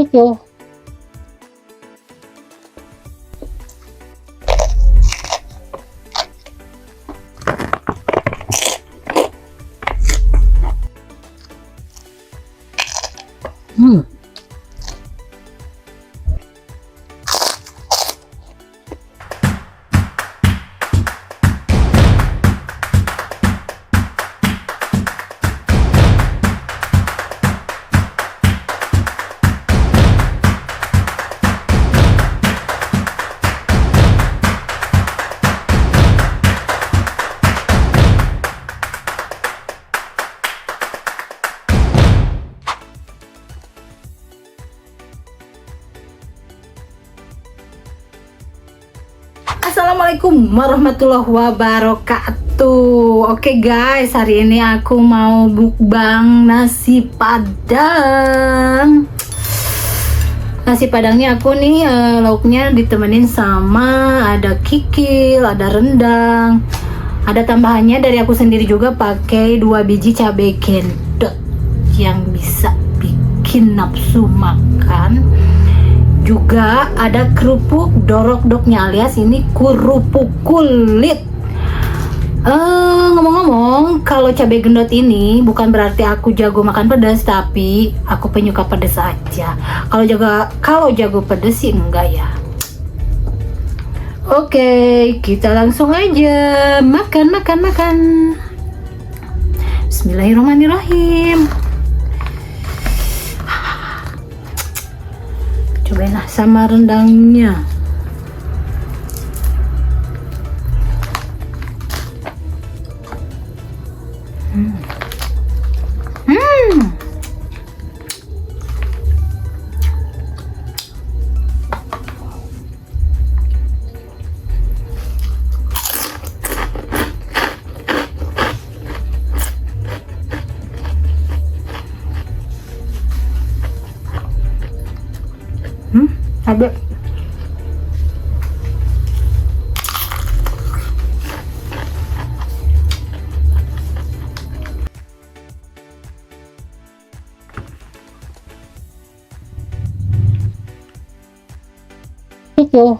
Betul. Hmm. Assalamualaikum warahmatullahi wabarakatuh. Oke guys, hari ini aku mau mukbang nasi padang. Nasi padangnya aku nih lauknya ditemenin sama ada kikil, ada rendang, ada tambahannya dari aku sendiri juga pakai 2 biji cabai gendot yang bisa bikin nafsu makan. Juga ada kerupuk dorok-doknya alias ini kerupuk kulit. Ngomong-ngomong, kalau cabai gendot ini bukan berarti aku jago makan pedas, tapi aku penyuka pedas aja. Kalau jago pedas sih enggak ya. Oke, kita langsung aja makan. Bismillahirrahmanirrahim. Cobain lah sama rendangnya. Ada. Itu.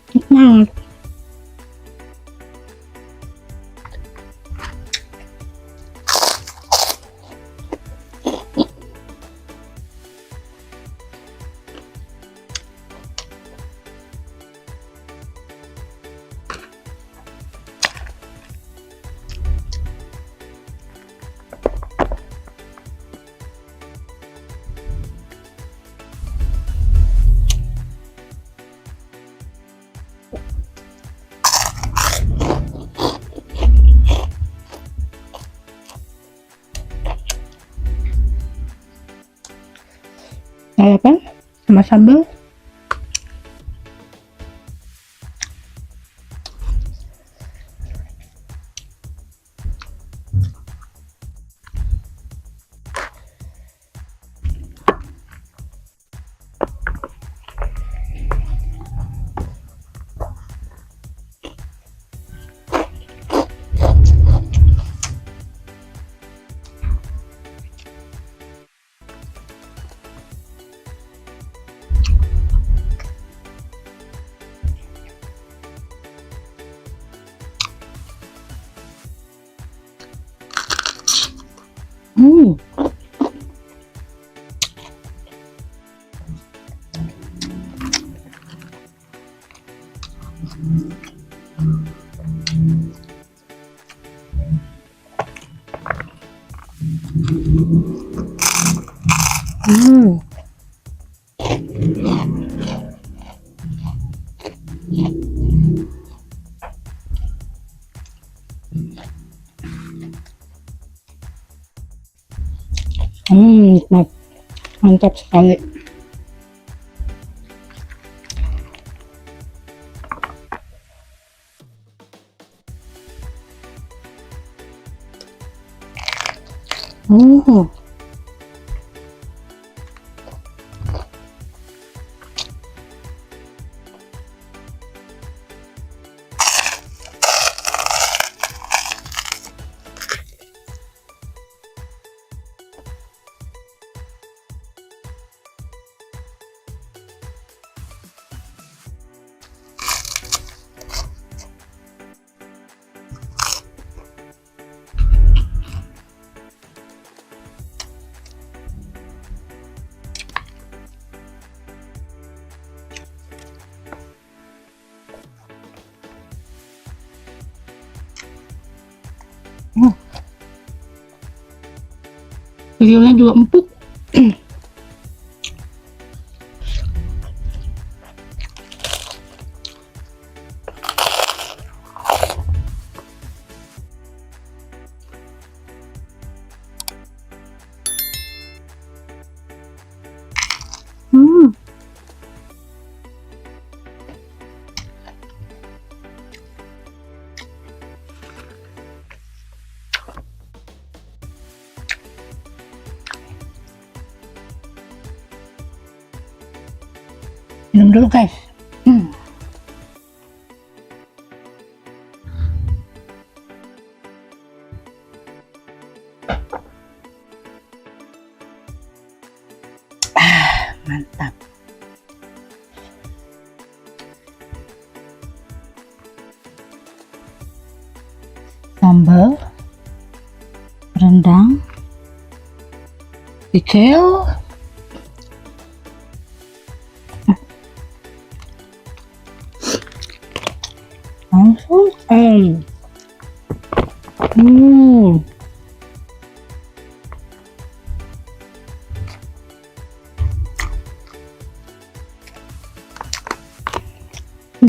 Nikmat. Lalapan sama sambal. Hmm. Nikmat. Mantap sekali. Hmm. Videonya juga empuk. Hmm. Minum dulu guys. Mantap. Sambal, rendang, kicil, langsung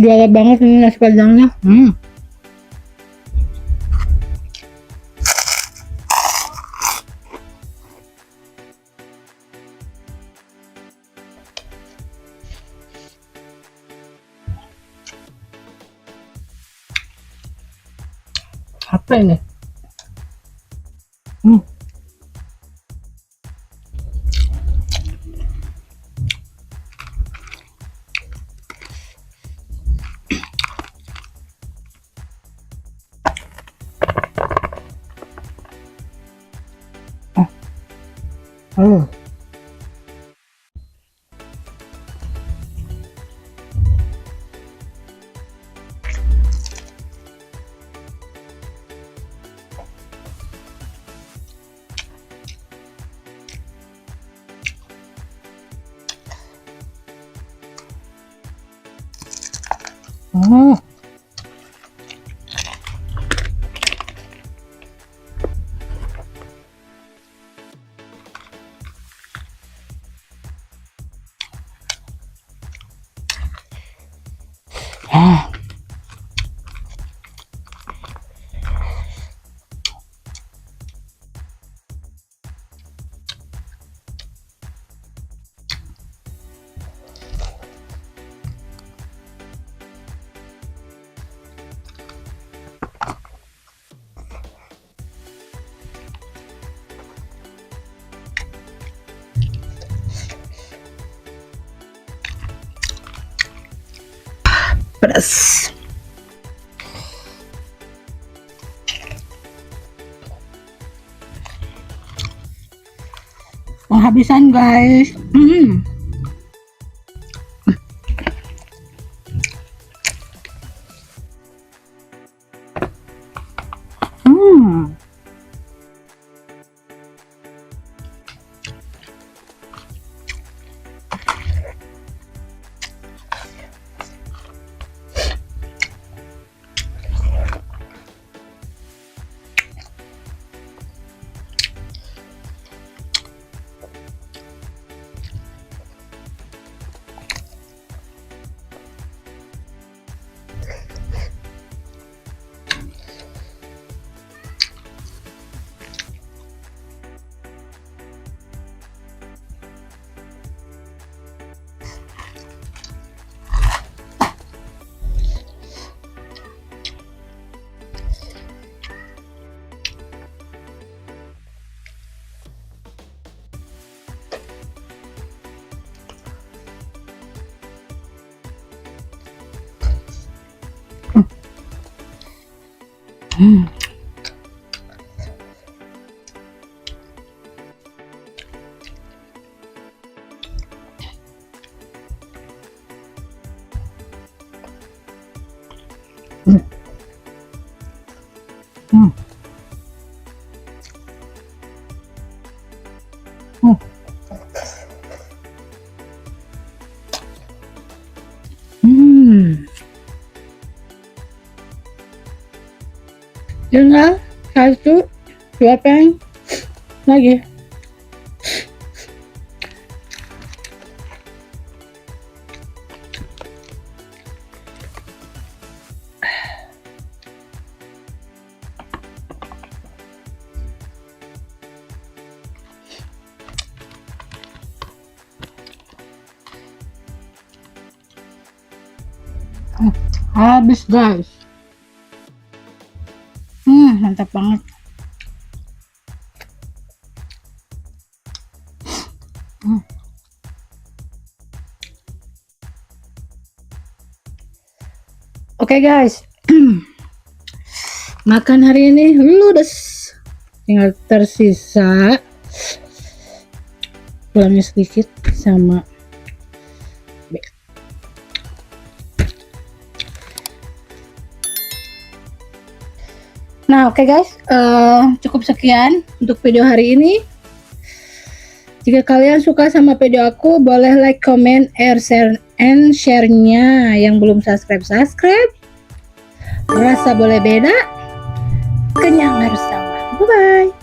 juara banget ini nasi padangnya. Apa ini? Oh. Oh. Ah. Pedas. Penghabisan guys. tinggal 1 2 peng lagi. Habis guys. Mantap banget. Oke guys, makan hari ini ludes, tinggal tersisa tulangnya sedikit sama nah. Oke guys, cukup sekian untuk video hari ini. Jika kalian suka sama video aku, boleh like, comment, share, and share-nya. Yang belum subscribe. Rasa boleh beda, kenyang harus sama. Bye bye.